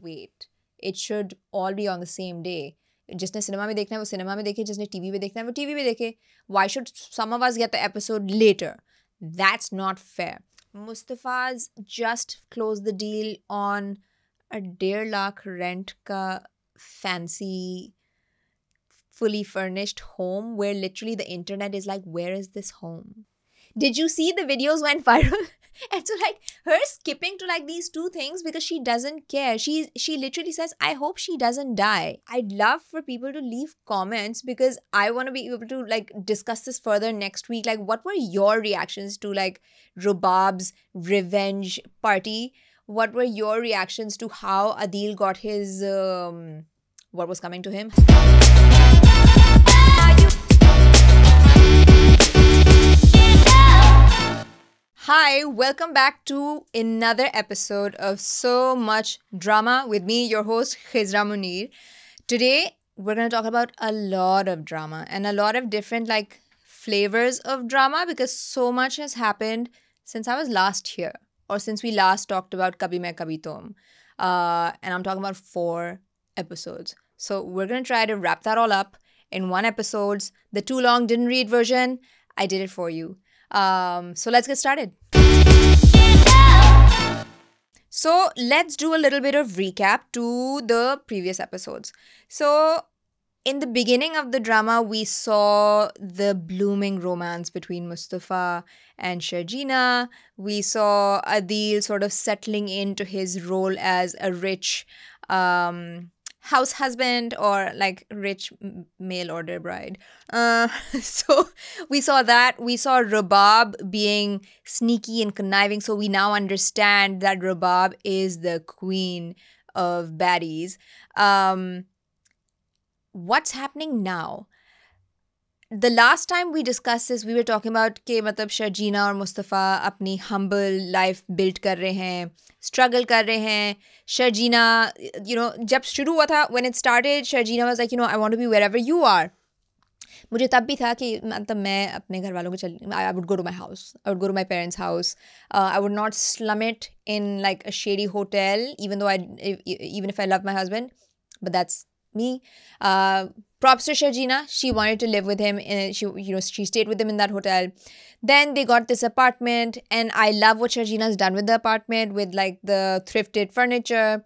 wait. It should all be on the same day. जिसने cinema में देखना है वो सिनेमा में देखे, जिसने टीवी पे देखना है वो टीवी पे देखे. Why should some of us get the episode later? That's not fair. Mustafa's just closed the deal on a 1.5 lakh rent ka fancy fully furnished home where literally the internet is like, where is this home? Did you see the videos went viral? And so like her skipping to like these two things because she doesn't care. She literally says, I hope she doesn't die. I'd love for people to leave comments because I want to be able to like discuss this further next week. Like, what were your reactions to like Rubabs Revenge party? What were your reactions to how Adeel got his what was coming to him? Hi, welcome back to another episode of So Much Drama with me, your host, Khizra Munir. Today, we're going to talk about a lot of drama and a lot of different like flavors of drama because so much has happened since I was last here or since we last talked about Kabhi Mein Kabhi Tum. And I'm talking about 4 episodes. So we're going to try to wrap that all up in 1 episode. The too long didn't read version, I did it for you. So let's get started. So let's do a little bit of recap to the previous episodes. So in the beginning of the drama, we saw the blooming romance between Mustafa and Sharjeena. We saw Adeel sort of settling into his role as a rich house husband or like rich mail order bride. So we saw that. We saw Rubab being sneaky and conniving. So we now understand that Rubab is the queen of baddies. What's happening now? The last time we discussed this, we were talking about कि मतलब Sharjeena और Mustafa अपनी humble life build कर रहे हैं, struggle कर रहे हैं. Sharjeena, जब शुरू हुआ था, when it started, Sharjeena was like, I want to be wherever you are. मुझे तब भी था कि मतलब मैं अपने घर वालों को I would go to my house. I would go to my parents' house. I would not slum it in like a shady hotel, even if I love my husband. But that's me. Props to Sharjeena. She wanted to live with him. She stayed with him in that hotel. Then they got this apartment, and I love what Sharjeena's done with the apartment, with like the thrifted furniture,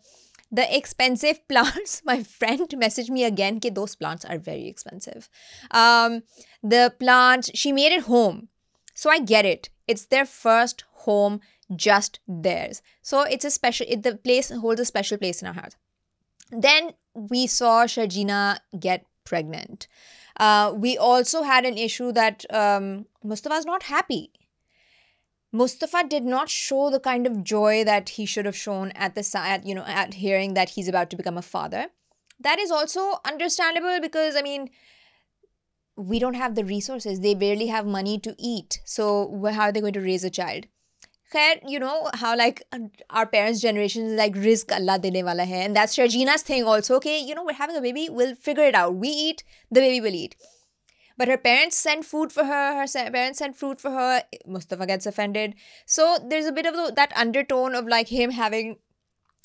the expensive plants. My friend messaged me again that those plants are very expensive. The plants, she made it home. So I get it. It's their first home, just theirs. So it's the place holds a special place in our heart. Then we saw Sharjeena get pregnant. We also had an issue that Mustafa's not happy. Mustafa did not show the kind of joy that he should have shown at hearing that he's about to become a father. That is also understandable because, we don't have the resources. They barely have money to eat. So how are they going to raise a child? Khair, how like our parents' generation is like risk Allah dene wala hai, and that's Sharjeena's thing also. Okay, we're having a baby, we'll figure it out. We eat, the baby will eat. But her parents send food for her. Her parents send fruit for her. Mustafa gets offended. So there's a bit of that undertone of like him having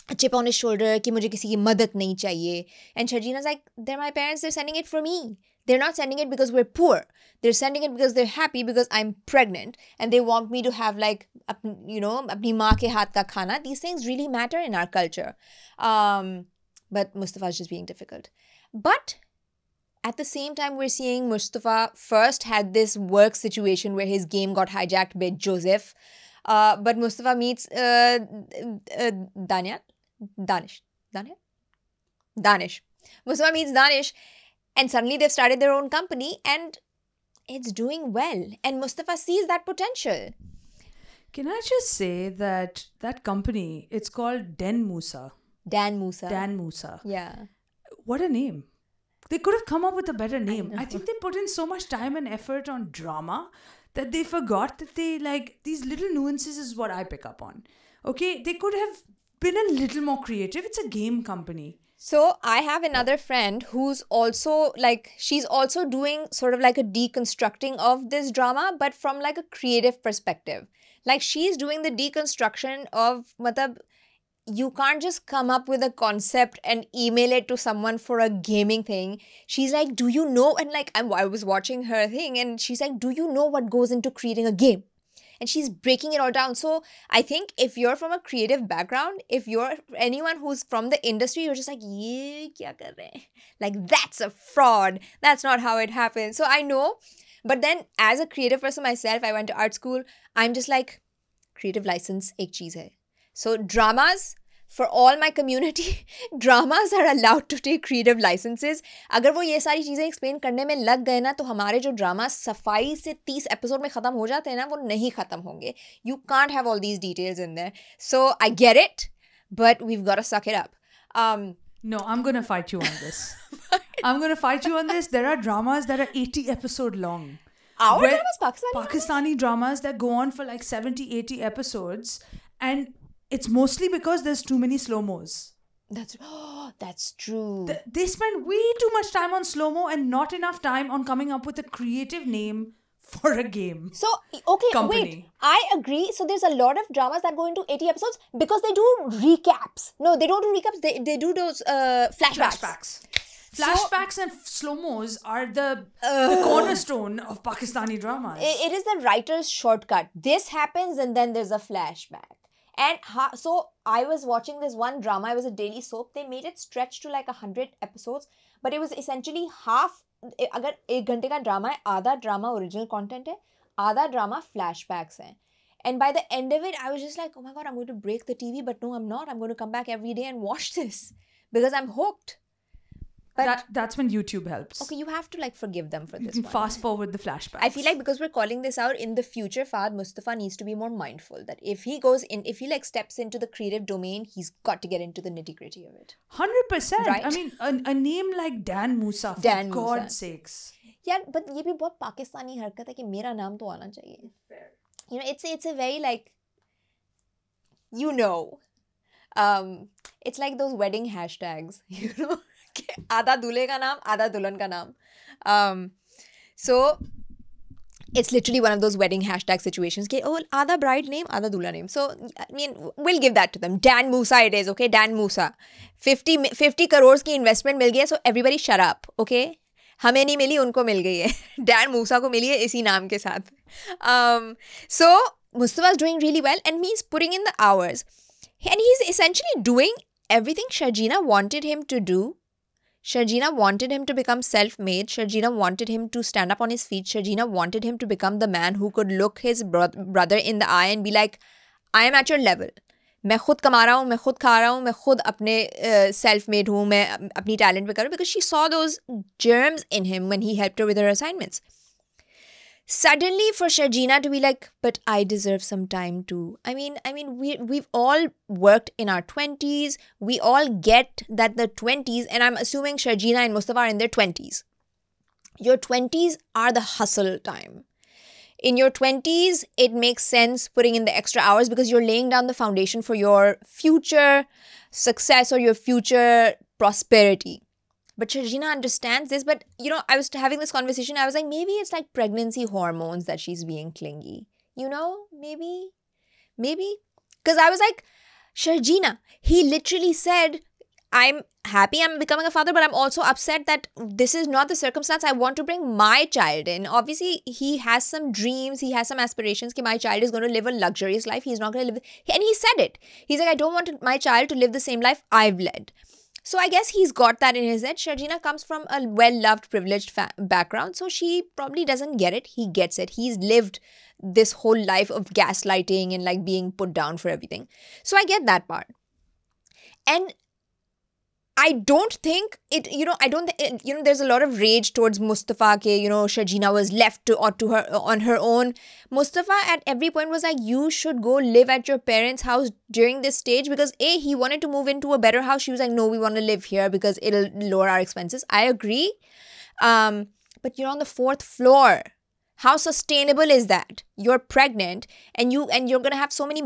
a chip on his shoulder कि मुझे किसी की मदद नहीं चाहिए. And Sharjeena's like, they're my parents, they're sending it for me. They're not sending it because we're poor. They're sending it because they're happy because I'm pregnant and they want me to have like, अपनी माँ के हाथ का खाना. These things really matter in our culture. But Mustafa's just being difficult. But at the same time, we're seeing Mustafa first had this work situation where his game got hijacked by Joseph. But Mustafa meets Danish. Mustafa meets Danish. And suddenly they've started their own company and it's doing well. And Mustafa sees that potential. Can I just say that company, it's called Dan Musa. Dan Musa. Yeah. What a name. They could have come up with a better name. I think they put in so much time and effort on drama that they forgot that they like these little nuances is what I pick up on. Okay, they could have been a little more creative. It's a game company. So I have another friend who's also like, she's also doing sort of like a deconstructing of this drama, but from like a creative perspective. Like she's doing the deconstruction of, matlab, you can't just come up with a concept and email it to someone for a gaming thing. She's like, do you know? And like, I was watching her thing and she's like, do you know what goes into creating a game? And she's breaking it all down. So I think if you're from a creative background, if you're anyone who's from the industry, you're just like, ye kya kar rahe hain? Like, that's a fraud. That's not how it happens. So I know. But then as a creative person myself, I went to art school. I'm just like, creative license ek cheez hai. So dramas, for all my community, dramas are allowed to take creative licenses. अगर वो ये सारी चीज़ें explain करने में लग गए ना, तो हमारे जो dramas सफाई से 30 episode में ख़त्म हो जाते हैं ना, वो नहीं ख़त्म होंगे. You can't have all these details in there. So I get it, but we've got to suck it up. No, I'm going to fight you on this. I'm going to fight you on this. There are dramas that are 80 episode long. Our dramas, Pakistani dramas that go on for like 70, 80 episodes. And it's mostly because there's too many slow-mos. That's true. They spend way too much time on slow-mo and not enough time on coming up with a creative name for a game. So, okay, company. Wait. I agree. So, there's a lot of dramas that go into 80 episodes because they do recaps. No, they don't do recaps. They do those flashbacks. Flashbacks and slow-mos are the cornerstone of Pakistani dramas. It is the writer's shortcut. This happens and then there's a flashback. And so I was watching this one drama. It was a daily soap. They made it stretch to like 100 episodes. But it was essentially half. अगर 1 घंटे का drama है, आधा drama original content है, आधा drama flashbacks हैं. And by the end of it, I was just like, oh my God, I'm going to break the TV. But no, I'm not. I'm going to come back every day and watch this because I'm hooked. But that's when YouTube helps. Okay, you have to like forgive them for this. You can fast forward the flashbacks. I feel like because we're calling this out in the future, Fahad Mustafa needs to be more mindful that if he like steps into the creative domain, he's got to get into the nitty gritty of it. 100%. Right? I mean, a name like Dan Musa, for God's sakes. Yeah, but ये भी बहुत पाकिस्तानी हरकत है कि मेरा नाम तो आना चाहिए. You know, it's a very like, you know, it's like those wedding hashtags, you know. आधा दूल्हे का नाम, आधा दुल्हन का नाम. So it's literally one of those wedding hashtag situations. Oh, आधा bride name, आधा दूल्हा name. So I mean, we'll give that to them. Dan Musa it is, okay? Dan Musa. 50 crores की investment मिल गई है, so everybody shut up, okay? हमें नहीं मिली, उनको मिल गई है. Dan Musa को मिली है इसी नाम के साथ. So Mustafa is doing really well and he's putting in the hours. And he's essentially doing everything Sharjeena wanted him to do. Sharjeena wanted him to become self-made. Sharjeena wanted him to stand up on his feet. Sharjeena wanted him to become the man who could look his brother in the eye and be like, I am at your level. मैं खुद कमा रहा हूँ, मैं खुद खा रहा हूँ, मैं खुद अपने self-made हूँ, मैं अपनी talent पे करूँ. Because she saw those germs in him when he helped her with her assignments. Suddenly for Sharjeena to be like, but I deserve some time too. I mean, we've all worked in our 20s. We all get that the 20s, and I'm assuming Sharjeena and Mustafa are in their 20s. Your 20s are the hustle time. In your 20s, it makes sense putting in the extra hours because you're laying down the foundation for your future success or your future prosperity. But Sharjeena understands this. But, you know, I was having this conversation. I was like, maybe it's like pregnancy hormones that she's being clingy. You know, maybe. Because I was like, Sharjeena, he literally said, I'm happy I'm becoming a father, but I'm also upset that this is not the circumstance I want to bring my child in. Obviously, he has some dreams. He has some aspirations that my child is going to live a luxurious life. He's not going to live. And he said it. He's like, I don't want my child to live the same life I've led. So I guess he's got that in his head. Sharjeena comes from a well-loved, privileged background. So she probably doesn't get it. He gets it. He's lived this whole life of gaslighting and like being put down for everything. So I get that part. And I don't think it, there's a lot of rage towards Mustafa ke, Sharjeena was left to her on her own. Mustafa at every point was like, you should go live at your parents' house during this stage because he wanted to move into a better house. She was like, no, we want to live here because it'll lower our expenses. I agree. But you're on the 4th floor. How sustainable is that? You're pregnant and you're going to have so many,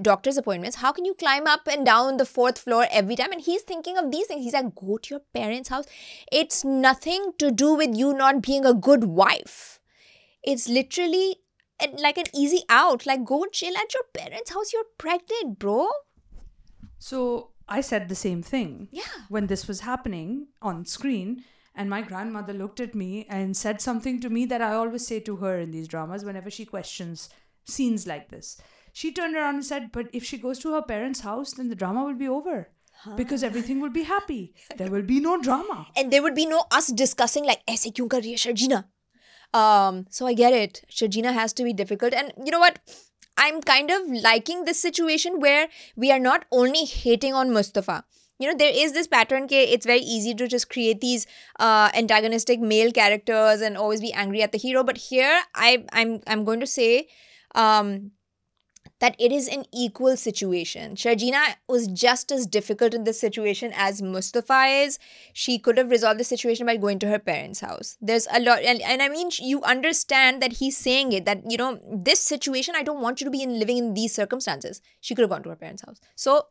doctor's appointments. How can you climb up and down the 4th floor every time? And he's thinking of these things. He's like, go to your parents' house. It's nothing to do with you not being a good wife. It's literally like an easy out. Like, go chill at your parents' house. You're pregnant, bro. So I said the same thing. Yeah. When this was happening on screen, and my grandmother looked at me and said something to me that I always say to her in these dramas whenever she questions scenes like this. She turned around and said, but if she goes to her parents' house, then the drama will be over. Because everything will be happy. There will be no drama. And there would be no us discussing like, ऐसे क्यों कर रही है Sharjeena? So I get it. Sharjeena has to be difficult. And you know what? I'm kind of liking this situation where we are not only hating on Mustafa. You know, there is this pattern that it's very easy to just create these antagonistic male characters and always be angry at the hero. But here, I'm going to say that it is an equal situation. Sharjeena was just as difficult in this situation as Mustafa is. She could have resolved the situation by going to her parents' house. There's a lot, and I mean, you understand that he's saying it, that, you know, this situation, I don't want you to be living in these circumstances. She could have gone to her parents' house. So,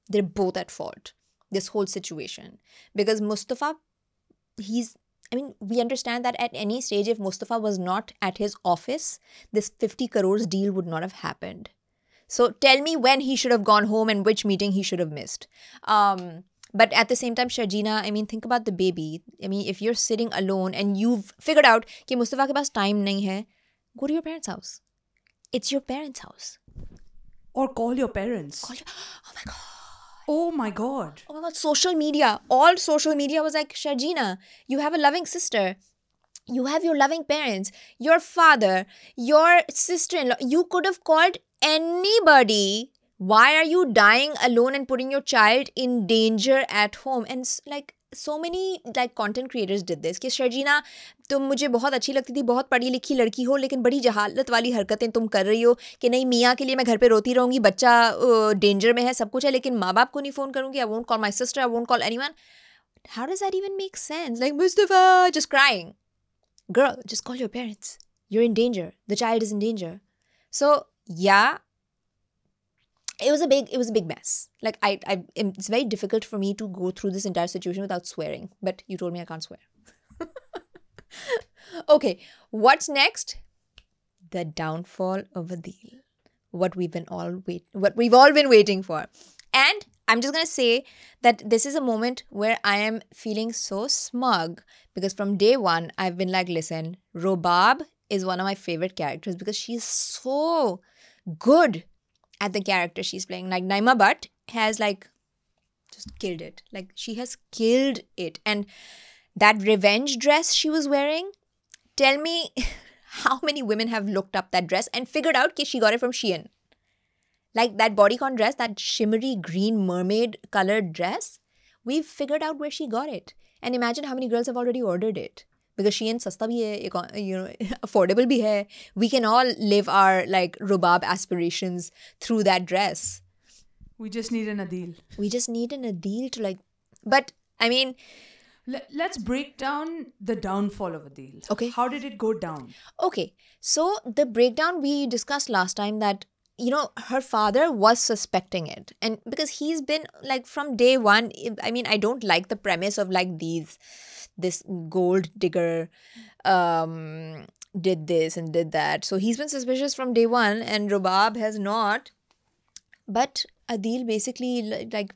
they're both at fault, this whole situation. Because Mustafa, we understand that at any stage, if Mustafa was not at his office, this 50 crores deal would not have happened. So tell me when he should have gone home and which meeting he should have missed. But at the same time, Sharjeena, I mean, think about the baby. I mean, if you're sitting alone and you've figured out that Mustafa ke paas time nahi hai, go to your parents' house. It's your parents' house. Or call your parents. Oh my God. Oh my God. Oh my God, social media. All social media was like, Sharjeena, you have a loving sister. You have your loving parents, your father, your sister-in-law. You could have called anybody. Why are you dying alone and putting your child in danger at home? And like so many like content creators did this. कि Sharjeena, तुम मुझे बहुत अच्छी लगती थी, बहुत पढ़ी लिखी लड़की हो, लेकिन बड़ी जहालत वाली हरकतें तुम कर रही हो कि नहीं मियाँ के लिए मैं घर पे रोती रहूँगी, बच्चा डेंजर में है, सब कुछ है, लेकिन माँ बाप को नहीं फ़ोन करूँगी. I won't call my sister, I won't call anyone. How does that even make sense? Like Mustafa just crying. Girl, just call your parents. You're in danger. The child is in danger. So yeah, it was a big mess. Like it's very difficult for me to go through this entire situation without swearing. But you told me I can't swear. Okay, what's next? The downfall of Adeel. What we've all been waiting for. And I'm just going to say that this is a moment where I am feeling so smug because from day one, I've been like, listen, Rubab is one of my favorite characters because she's so good at the character she's playing. Like Naima Butt has like just killed it. Like she has killed it. And that revenge dress she was wearing, tell me how many women have looked up that dress and figured out that she got it from Shein. Like that bodycon dress, that shimmery green mermaid colored dress, we've figured out where she got it. And imagine how many girls have already ordered it. Because Shein sasta bhi hai, you know, affordable bhi hai. We can all live our like Rubab aspirations through that dress. We just need an Adeel. We just need an Adeel to like, but I mean, let's break down the downfall of Adeel. Okay. How did it go down? Okay. So the breakdown we discussed last time that, you know, her father was suspecting it. And because he's been like from day one, I mean, I don't like the premise of like this gold digger did this and did that. So he's been suspicious from day one and Rubab has not. But Adeel basically like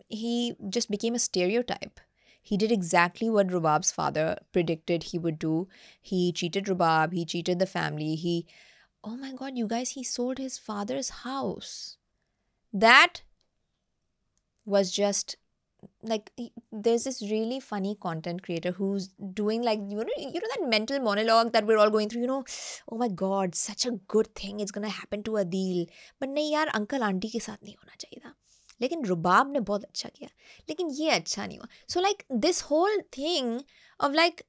he just became a stereotype. He did exactly what Rubab's father predicted he would do. He cheated Rubab. He cheated the family. Oh my God, you guys, he sold his father's house. That was just like, there's this really funny content creator who's doing like, you know that mental monologue that we're all going through, you know, oh my God, such a good thing is going to happen to Adeel. But nahi yaar, uncle auntie ke saath nahi hona chahiye tha. लेकिन रुबाब ने बहुत अच्छा किया लेकिन ये अच्छा नहीं हुआ. So like this whole thing of like,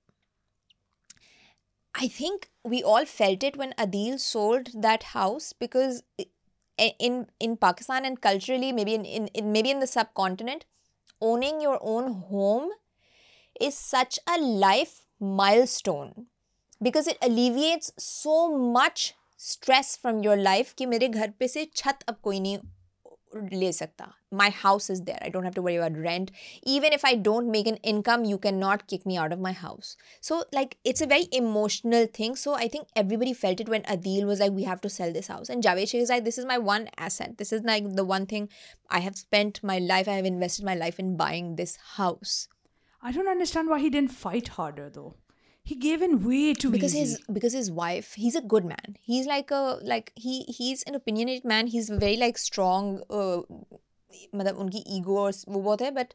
I think we all felt it when Adeel sold that house because in Pakistan and culturally maybe in the subcontinent, owning your own home is such a life milestone because it alleviates so much stress from your life कि मेरे घर पे से छत अब कोई नहीं ले सकता. My house is there. I don't have to worry about rent. Even if I don't make an income, you cannot kick me out of my house. So like it's a very emotional thing. So I think everybody felt it when Adeel was like, we have to sell this house. And Javed Sheikh is like, this is my one asset. This is like the one thing I have spent my life, I have invested my life in buying this house. I don't understand why he didn't fight harder though. He gave in way too easy. Because his wife, he's a good man. He's like he's an opinionated man. He's very like strong. मतलब उनकी ego और वो बहुत है, but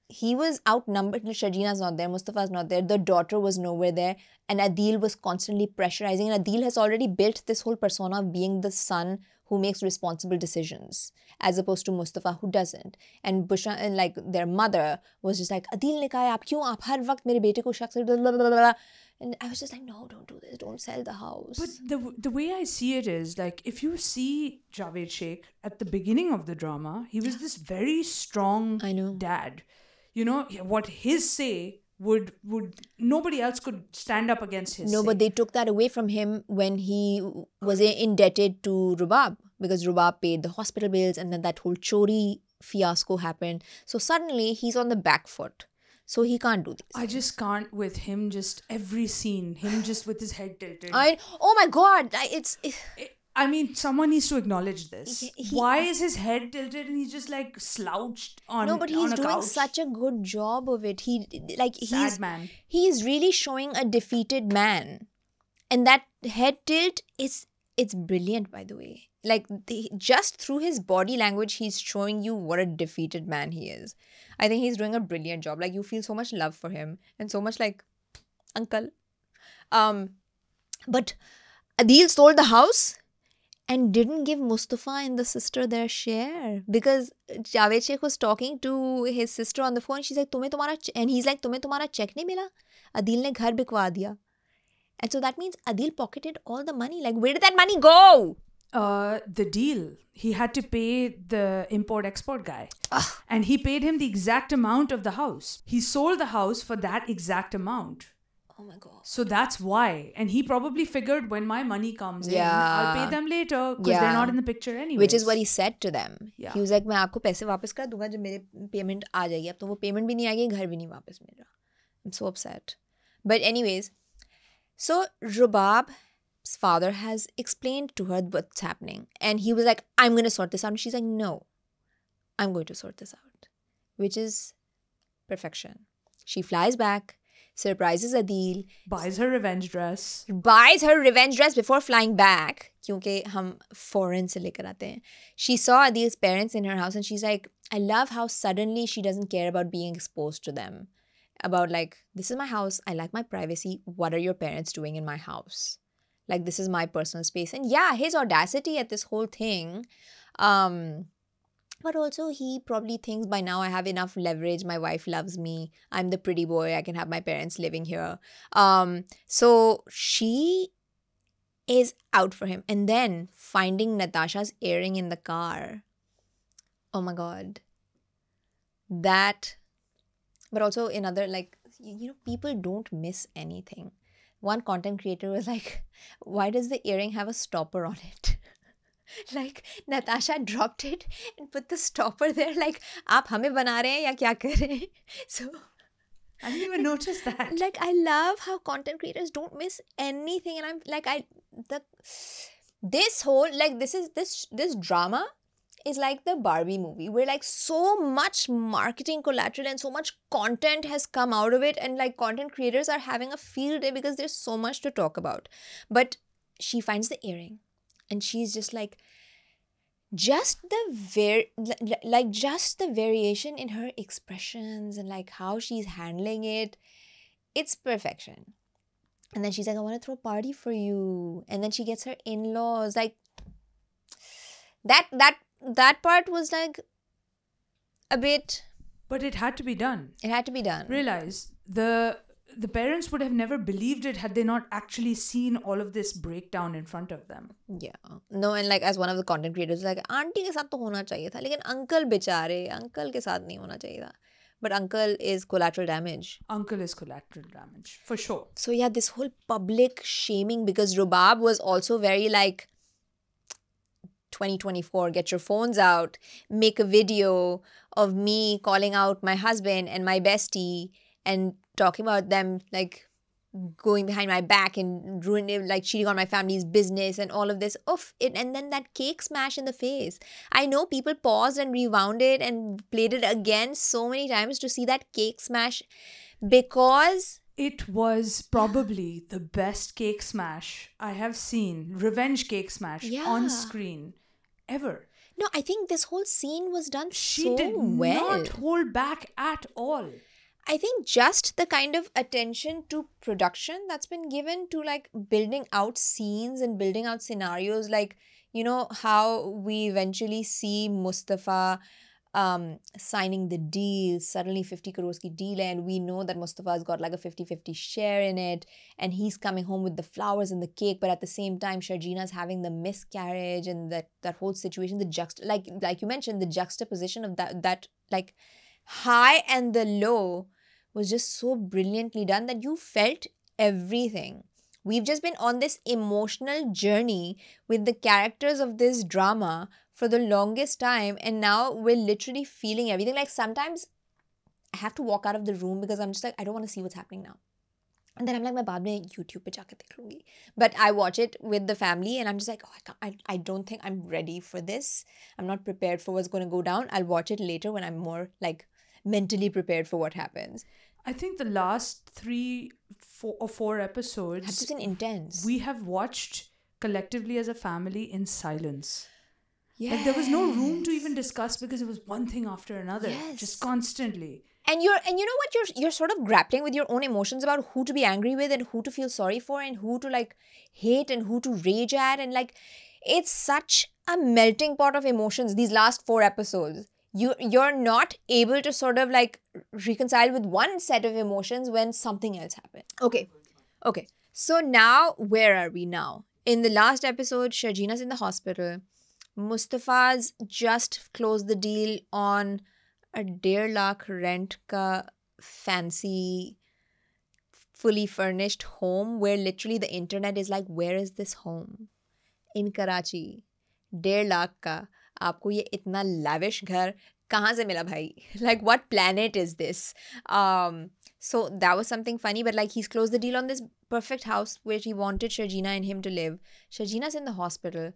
he was outnumbered. Sharjeena's not there. Mustafa's not there. The daughter was nowhere there. And Adeel was constantly pressurizing. And Adeel has already built this whole persona of being the son who makes responsible decisions, as opposed to Mustafa who doesn't. And Bushra, and like their mother was just like, Adeel ne kaha aap kyun aap har waqt mere bete ko shak se blah, blah, blah, blah. And I was just like, no, don't do this. Don't sell the house. But the way I see it is like, if you see Javed Sheikh at the beginning of the drama, he was this very strong dad. You know, what his say would nobody else could stand up against his say. But they took that away from him when he was indebted to Rubab, because Rubab paid the hospital bills, and then that whole chori fiasco happened. So suddenly he's on the back foot. So he can't do this. I just can't with him, just every scene, him just with his head tilted. Oh my God, I mean, someone needs to acknowledge this. Why is his head tilted and he's just like slouched on a couch? No, but he's doing such a good job of it. Sad man. He is really showing a defeated man. And that head tilt it's brilliant, by the way. Like just through his body language, he's showing you what a defeated man he is. I think he's doing a brilliant job. Like you feel so much love for him and so much like, uncle. But Adeel sold the house and didn't give Mustafa and the sister their share, because Javed Sheikh was talking to his sister on the phone. She's like, and he's like, तुम्हें तुम्हारा check नहीं मिला? Adeel ने घर बिकवा दिया. And so that means Adeel pocketed all the money. Like, where did that money go? The deal. He had to pay the import-export guy. And he paid him the exact amount of the house. He sold the house for that exact amount. Oh my God. So that's why. And he probably figured, when my money comes in, I'll pay them later, because they're not in the picture anyway. Which is what he said to them. Yeah. He was like, मैं आपको पैसे वापस कर दूंगा जब मेरे payment आ जाएगी. अब तो वो payment भी नहीं आएगी, घर भी नहीं वापस मिलेगा. I'm so upset. But anyways, so Rubab's father has explained to her what's happening. And he was like, I'm going to sort this out. And she's like, no, I'm going to sort this out. Which is perfection. She flies back, surprises Adeel, buys her revenge dress before flying back, क्योंकि हम foreign से लेकर आते हैं. She saw Adeel's parents in her house and she's like, I love how suddenly she doesn't care about being exposed to them. About like, this is my house, I like my privacy, what are your parents doing in my house? Like, this is my personal space. And yeah, his audacity at this whole thing, but also he probably thinks by now I have enough leverage, my wife loves me, I'm the pretty boy, I can have my parents living here. So she is out for him. And then finding Natasha's earring in the car. Oh my God. That, but also another, like, you know, people don't miss anything. One content creator was like, why does the earring have a stopper on it? Like, Natasha dropped it and put the stopper there. Like, आप हमें बना रहे हैं या क्या कर रहे हैं? So I didn't even notice that. Like, I love how content creators don't miss anything. And I'm like, this whole, like, this drama is like the Barbie movie, where like so much marketing collateral and so much content has come out of it, and like content creators are having a field day because there's so much to talk about. But she finds the earring and she's just like, just the variation in her expressions and like how she's handling it, it's perfection. And then she's like, I want to throw a party for you. And then she gets her in-laws. Like, that part was like a bit... But it had to be done. It had to be done. Realize, the parents would have never believed it had they not actually seen all of this breakdown in front of them. Yeah. No, and like as one of the content creators, like, auntie ke saath to hona chahiye tha, lekin uncle bechare, uncle ke saath nahi hona chahiye tha. But uncle is collateral damage. Uncle is collateral damage, for sure. So yeah, this whole public shaming, because Rubab was also very like, 2024, get your phones out, make a video of me calling out my husband and my bestie and talking about them like going behind my back and ruining, like cheating on my family's business and all of this. And then that cake smash in the face. I know people paused and rewound it and played it again so many times to see that cake smash because it was probably the best cake smash I have seen, revenge cake smash on screen ever. No, I think this whole scene was done She so did well. not hold back at all. I think just the kind of attention to production that's been given to like building out scenes and building out scenarios, like, you know, how we eventually see Mustafa signing the deal, suddenly 50 crores ki deal hai, and we know that Mustafa's got like a 50-50 share in it, and he's coming home with the flowers and the cake, but at the same time Sharjeena's having the miscarriage, and that whole situation, like you mentioned, the juxtaposition of that like high and the low was just so brilliantly done that you felt everything. We've just been on this emotional journey with the characters of this drama for the longest time, and now we're literally feeling everything. Like sometimes I have to walk out of the room because I'm just like, I don't want to see what's happening now. And then I'm like, मैं बाद में YouTube पे जाकर देख लूँगी. But I watch it with the family and I'm just like, I don't think I'm ready for this. I'm not prepared for what's going to go down. I'll watch it later when I'm more like mentally prepared for what happens. I think the last 4 episodes have been intense. We have watched collectively as a family in silence. Yeah. Like there was no room to even discuss because it was one thing after another, just constantly. And you know what, you're sort of grappling with your own emotions about who to be angry with and who to feel sorry for and who to like hate and who to rage at, and like it's such a melting pot of emotions these last 4 episodes. You're not able to sort of like reconcile with one set of emotions when something else happened. Okay. So now where are we now? In the last episode, Sharjeena's in the hospital. Mustafa's just closed the deal on a 1.5 lakh rent ka fancy fully furnished home where literally the internet is like, where is this home? In Karachi. 1.5 lakh ka. आपको ये इतना lavish घर कहाँ से मिला भाई? Like what planet is this? So that was something funny, but like he's closed the deal on this perfect house where he wanted Sharjeena and him to live. Sharjeena's in the hospital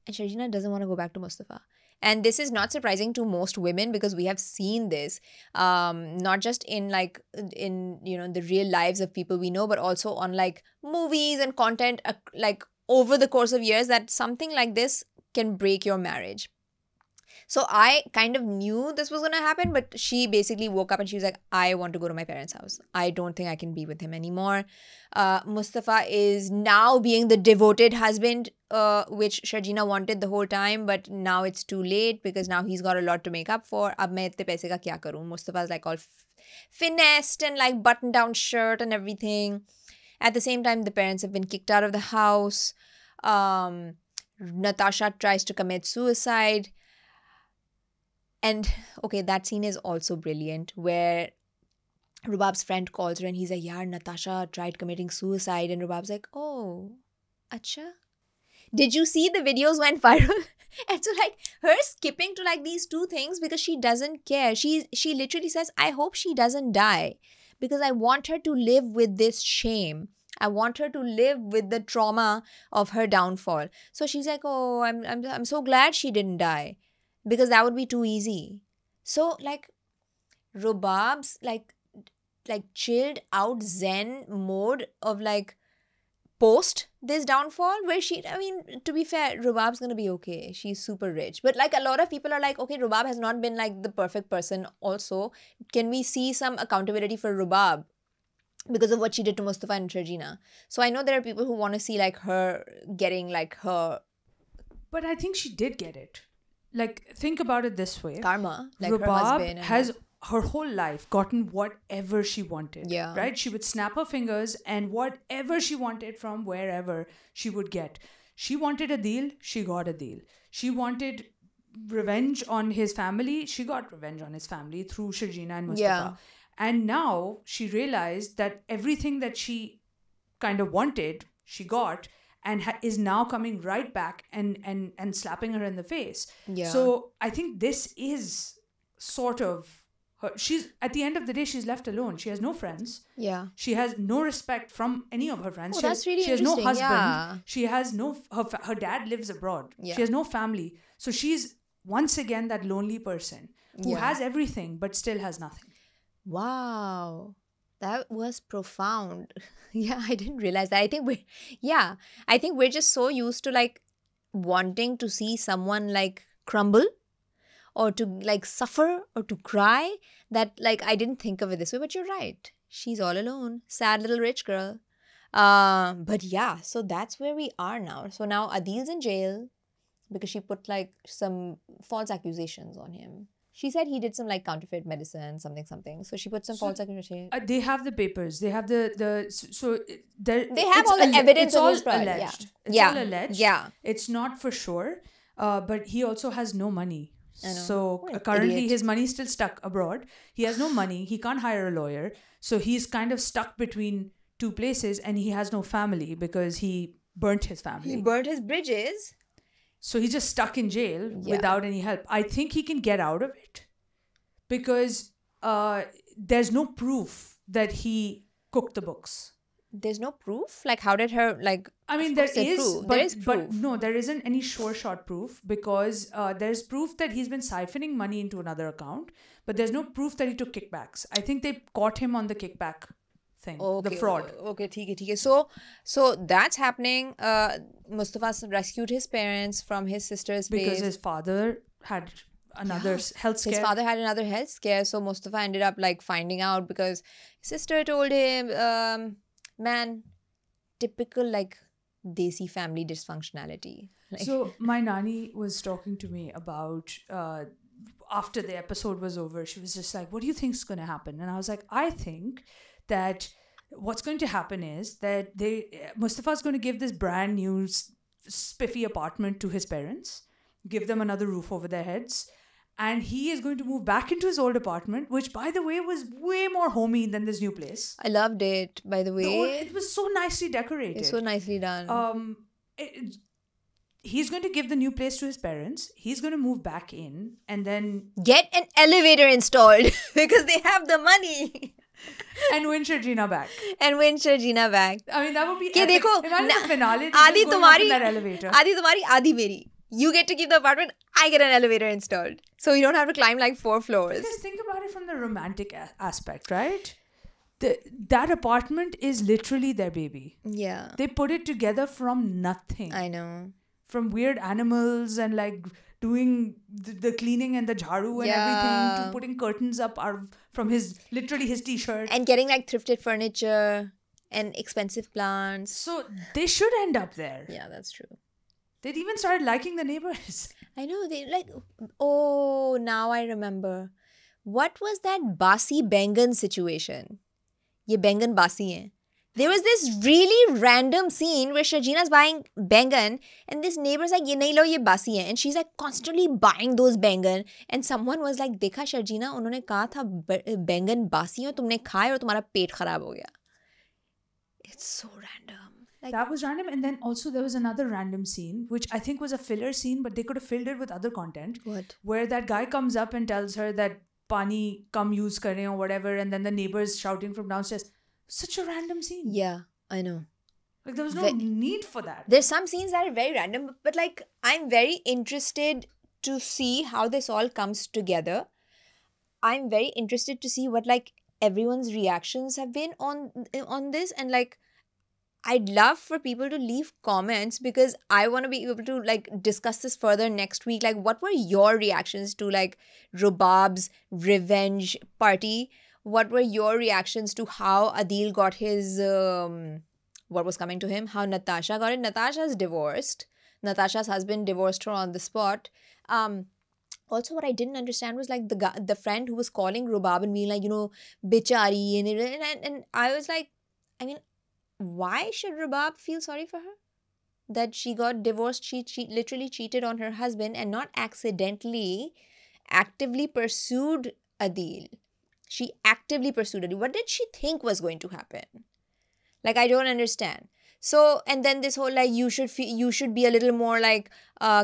and Sharjeena doesn't want to go back to Mustafa. And this is not surprising to most women because we have seen this, not just in you know the real lives of people we know, but also on like movies and content like over the course of years, that something like this can break your marriage. So I kind of knew this was going to happen, but she basically woke up and she was like, I want to go to my parents' house. I don't think I can be with him anymore. Mustafa is now being the devoted husband, which Sharjeena wanted the whole time, but now it's too late because now he's got a lot to make up for. Ab main itne paise ka kya karoon? Mustafa's like all finessed and like button down shirt and everything. At the same time, the parents have been kicked out of the house. Natasha tries to commit suicide. And okay, that scene is also brilliant where Rubab's friend calls her and he's like, yaar, Natasha tried committing suicide. And Rubab's like, oh, acha. Did you see the videos went viral? And so like her skipping to like these two things because she doesn't care. She literally says, I hope she doesn't die because I want her to live with this shame. I want her to live with the trauma of her downfall. So she's like, oh, I'm so glad she didn't die. Because that would be too easy. So, like, Rubab's, like chilled out zen mode of, like, post this downfall where to be fair, Rubab's gonna be okay. She's super rich. But, like, a lot of people are like, okay, Rubab has not been, like, the perfect person also. Can we see some accountability for Rubab because of what she did to Mustafa and Sharjeena? So, I know there are people who want to see, like, her getting, like, her... But I think she did get it. Like, think about it this way. Karma. Like Rubab her husband. has her whole life gotten whatever she wanted. Yeah. Right? She would snap her fingers and whatever she wanted from wherever she would get. She wanted Adeel, she got Adeel. She wanted revenge on his family, she got revenge on his family through Sharjeena and Mustafa. Yeah. And now she realized that everything that she kind of wanted, she got. and is now coming right back and slapping her in the face. Yeah. So I think this is sort of her. She's, at the end of the day, she's left alone. She has no friends. Yeah. She has no respect from any of her friends. Oh, She that's has, really she has no interesting, husband. yeah. She has no, her dad lives abroad. Yeah. She has no family. So she's once again that lonely person who Yeah. has everything but still has nothing. Wow. That was profound. Yeah, I didn't realize that. I think we're just so used to like wanting to see someone like crumble or to like suffer or to cry that like I didn't think of it this way, but you're right. She's all alone. Sad little rich girl. But yeah, so that's where we are now. So now Adil's in jail because she put like some false accusations on him. She said he did some like counterfeit medicine, something. So she put some false accusations. They have the papers. They have the so there. They have all the evidence It's on all his part. alleged. It's Yeah. all alleged. Yeah. It's not for sure. But he also has no money. I know. So What an currently idiot. his money's still stuck abroad. He has no money. He can't hire a lawyer. So he's kind of stuck between two places, and he has no family because he burnt his family. He burnt his bridges. So he's just stuck in jail Yeah. without any help. I think he can get out of it because there's no proof that he cooked the books. There's no proof? Like, how did her, like... I mean, of there course there's is, proof. but, There is but proof. no, there isn't any sure-shot proof because there's proof that he's been siphoning money into another account, but there's no proof that he took kickbacks. I think they caught him on the kickback thing, the fraud. Okay, theek hai. So that's happening. Mustafa rescued his parents from his sister's place. Because his father had another health scare. His father had another health scare, so Mustafa ended up like finding out because his sister told him, man, typical like desi family dysfunctionality. Like, So my nani was talking to me about after the episode was over. She was just like, "What do you think is going to happen?" And I was like, "I think that what's going to happen is that Mustafa's going to give this brand new spiffy apartment to his parents, give them another roof over their heads." And he is going to move back into his old apartment, which, by the way, was way more homey than this new place. I loved it, by the way. It was so nicely decorated. It's so nicely done. He's going to give the new place to his parents. He's going to move back in and then... Get an elevator installed because they have the money. and win Sharjeena back. And win Sharjeena back. I mean, that would be कि epic. देखो, Imagine the finale. आधी going up in तुम्हारी, that elevator. आधी तुम्हारी, आधी मेरी. You get to keep the apartment, I get an elevator installed. So you don't have to climb like 4 floors. Because think about it from the romantic aspect, right? That apartment is literally their baby. Yeah. They put it together from nothing. I know. From weird animals and like doing the cleaning and the jharu and everything to putting curtains up from literally his t-shirt. And getting like thrifted furniture and expensive plants. So they should end up there. Yeah, that's true. They'd even started liking the neighbors. I know, they like, oh, now I remember. What was that Bassi Bainghan situation? Ye Bainghan Bassi hain. There was this really random scene where Sharjeena's buying Bainghan and this neighbor's like, ye nahi lo, ye Bassi hain. And she's like constantly buying those Bainghan. And someone was like, dekha Sharjeena, unhone kaha tha Bainghan Bassi hain, tumne khaye aur tumhara peet kharab ho gaya. It's so random. Like, that was random. And then also there was another random scene, which I think was a filler scene, but they could have filled it with other content. What? Where that guy comes up and tells her that pani kam use kare or whatever, and then the neighbors shouting from downstairs. Such a random scene. Yeah, I know. Like there was no need for that. There's some scenes that are very random, but like I'm very interested to see how this all comes together. I'm very interested to see what like everyone's reactions have been on this, and like I'd love for people to leave comments because I want to be able to like discuss this further next week. Like, what were your reactions to like Rubabs Revenge party? What were your reactions to how Adeel got his what was coming to him? How Natasha got it? Natasha's divorced. Natasha's husband divorced her on the spot. Also, what I didn't understand was like the friend who was calling Rubab and being like, you know, bichari, and I was like, I mean, why should Rubab feel sorry for her? That she got divorced, she literally cheated on her husband and not accidentally, actively pursued Adeel. She actively pursued Adeel. What did she think was going to happen? Like, I don't understand. So, and then this whole like you should be a little more like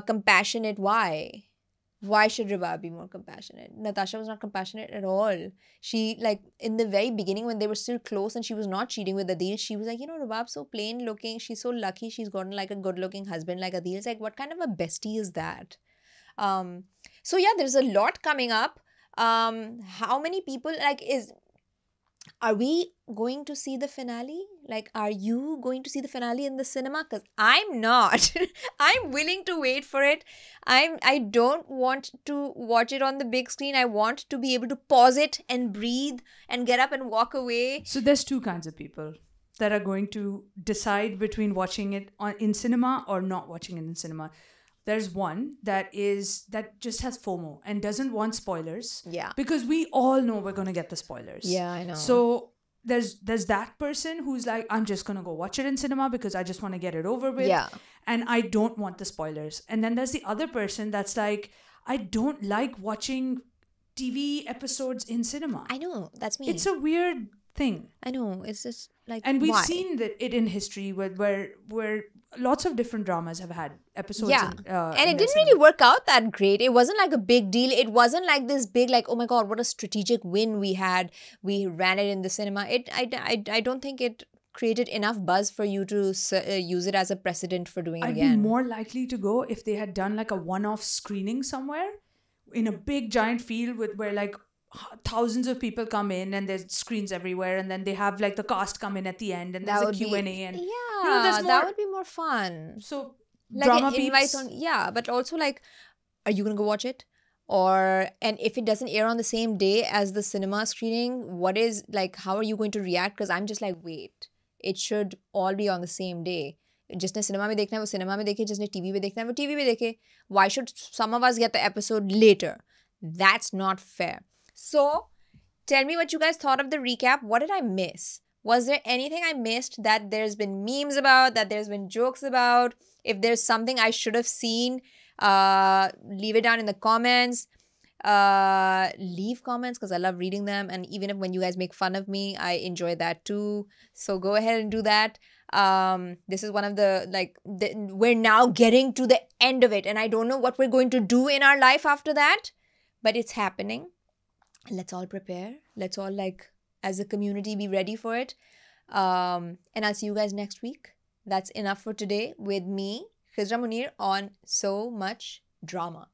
compassionate. Why should Rubab be more compassionate? Natasha was not compassionate at all. She, like, in the very beginning when they were still close and she was not cheating with Adeel, she was like, you know, Rubab's so plain looking. She's so lucky she's gotten like a good looking husband like Adeel. It's like, what kind of a bestie is that? So yeah, there's a lot coming up. How many people, like, are we going to see the finale? Like, are you going to see the finale in the cinema? Because I'm not. I'm willing to wait for it. I don't want to watch it on the big screen. I want to be able to pause it and breathe and get up and walk away. So there's two kinds of people that are going to decide between watching it in cinema or not watching it in cinema. There's one that just has FOMO and doesn't want spoilers. Yeah. Because we all know we're going to get the spoilers. Yeah, I know. So there's that person who's like, I'm just going to go watch it in cinema because I just want to get it over with. Yeah. And I don't want the spoilers. And then there's the other person that's like, I don't like watching TV episodes in cinema. I know. That's me. It's a weird thing. I know. It's just like, and we've why? seen it in history where lots of different dramas have had episodes. Yeah. And it didn't cinema. really work out that great. It wasn't like a big deal. It wasn't like this big, like, oh my God, what a strategic win we had. We ran it in the cinema. I don't think it created enough buzz for you to use it as a precedent for doing it I'd again. be more likely to go if they had done like a one-off screening somewhere in a big giant field where like thousands of people come in and there's screens everywhere, and then they have like the cast come in at the end and there's a Q&A and yeah, that would be more fun. So Like drama invites peeps. on, yeah, but also like, are you gonna go watch it? And if it doesn't air on the same day as the cinema screening, what is, like, how are you going to react? Because I'm just like, wait, it should all be on the same day. जिसने cinema में देखना है वो cinema में देखे, जिसने TV में देखना है वो टीवी में देखे. Why should some of us get the episode later? That's not fair. So, tell me what you guys thought of the recap. What did I miss? Was there anything I missed that there's been memes about, that there's been jokes about? If there's something I should have seen, leave it down in the comments. Leave comments because I love reading them. And even if when you guys make fun of me, I enjoy that too. So go ahead and do that. This is one of the, like, we're now getting to the end of it. And I don't know what we're going to do in our life after that. But it's happening. Let's all prepare. Let's all, like, as a community, be ready for it. And I'll see you guys next week. That's enough for today with me, Khizra Munir, on So Much Drama.